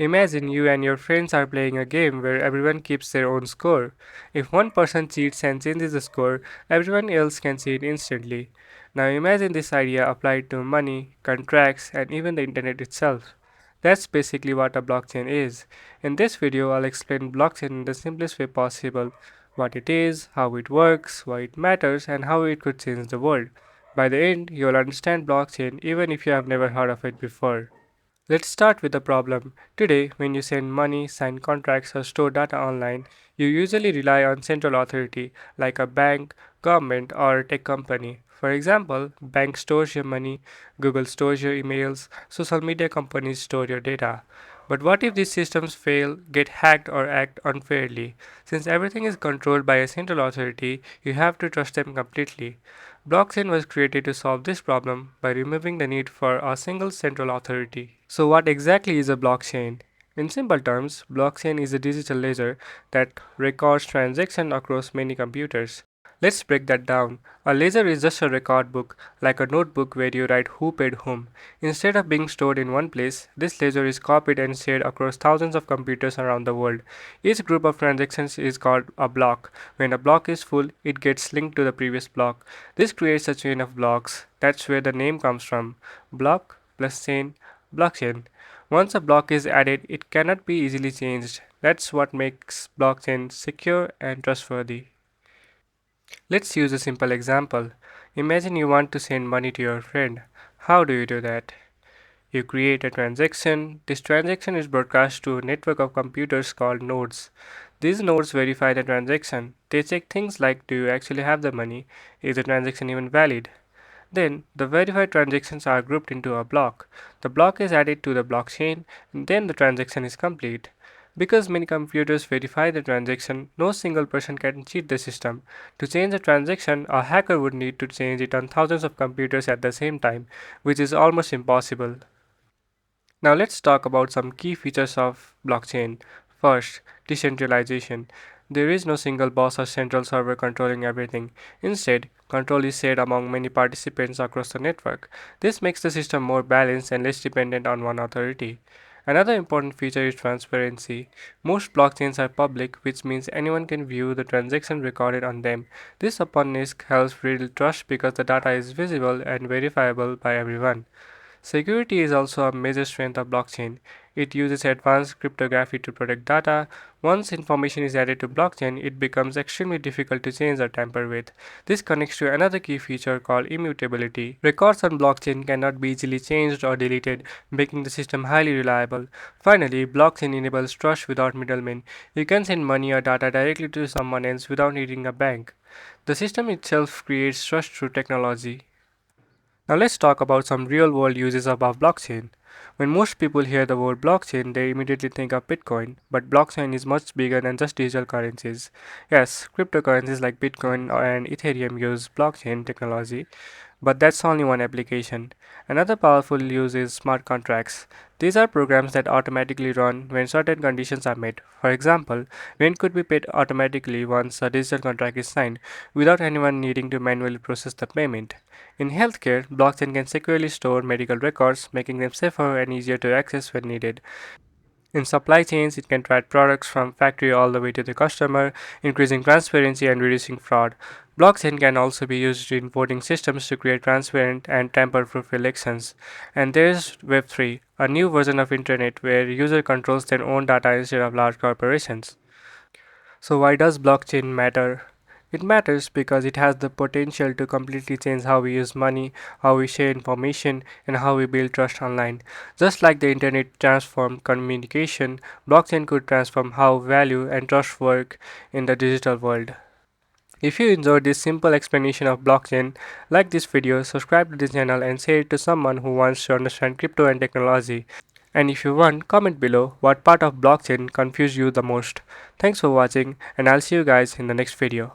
Imagine you and your friends are playing a game where everyone keeps their own score. If one person cheats and changes the score, everyone else can see it instantly. Now imagine this idea applied to money, contracts, and even the internet itself. That's basically what a blockchain is. In this video, I'll explain blockchain in the simplest way possible: what it is, how it works, why it matters, and how it could change the world. By the end, you'll understand blockchain even if you have never heard of it before. Let's start with the problem. Today, when you send money, sign contracts, or store data online, you usually rely on central authority like a bank, government, or a tech company. For example, bank stores your money, Google stores your emails, social media companies store your data. But what if these systems fail, get hacked, or act unfairly? Since everything is controlled by a central authority, you have to trust them completely. Blockchain was created to solve this problem by removing the need for a single central authority. So, what exactly is a blockchain? In simple terms, blockchain is a digital ledger that records transactions across many computers. Let's break that down. A ledger is just a record book, like a notebook where you write who paid whom. Instead of being stored in one place, this ledger is copied and shared across thousands of computers around the world. Each group of transactions is called a block. When a block is full, it gets linked to the previous block. This creates a chain of blocks. That's where the name comes from. Block plus chain, blockchain. Once a block is added, it cannot be easily changed. That's what makes blockchain secure and trustworthy. Let's use a simple example. Imagine you want to send money to your friend. How do you do that? You create a transaction. This transaction is broadcast to a network of computers called nodes. These nodes verify the transaction. They check things like, do you actually have the money? Is the transaction even valid? Then, the verified transactions are grouped into a block. The block is added to the blockchain, and then the transaction is complete. Because many computers verify the transaction, no single person can cheat the system. To change a transaction, a hacker would need to change it on thousands of computers at the same time, which is almost impossible. Now let's talk about some key features of blockchain. First, decentralization. There is no single boss or central server controlling everything. Instead, control is shared among many participants across the network. This makes the system more balanced and less dependent on one authority. Another important feature is transparency. Most blockchains are public, which means anyone can view the transaction recorded on them. This openness helps build trust because the data is visible and verifiable by everyone. Security is also a major strength of blockchain. It uses advanced cryptography to protect data. Once information is added to blockchain, it becomes extremely difficult to change or tamper with. This connects to another key feature called immutability. Records on blockchain cannot be easily changed or deleted, making the system highly reliable. Finally, blockchain enables trust without middlemen. You can send money or data directly to someone else without needing a bank. The system itself creates trust through technology. Now let's talk about some real world uses of our blockchain. When most people hear the word blockchain, they immediately think of Bitcoin, but blockchain is much bigger than just digital currencies. Yes, cryptocurrencies like Bitcoin and Ethereum use blockchain technology, but that's only one application. Another powerful use is smart contracts. These are programs that automatically run when certain conditions are met. For example, rent could be paid automatically once a digital contract is signed, without anyone needing to manually process the payment. In healthcare, blockchain can securely store medical records, making them safer and easier to access when needed. In supply chains, it can track products from factory all the way to the customer, increasing transparency and reducing fraud. Blockchain can also be used in voting systems to create transparent and tamper-proof elections. And there's Web3, a new version of internet where user controls their own data instead of large corporations. So why does blockchain matter? It matters because it has the potential to completely change how we use money, how we share information, and how we build trust online. Just like the internet transformed communication, blockchain could transform how value and trust work in the digital world. If you enjoyed this simple explanation of blockchain, like this video, subscribe to this channel and share it to someone who wants to understand crypto and technology. And if you want, comment below what part of blockchain confused you the most. Thanks for watching, and I'll see you guys in the next video.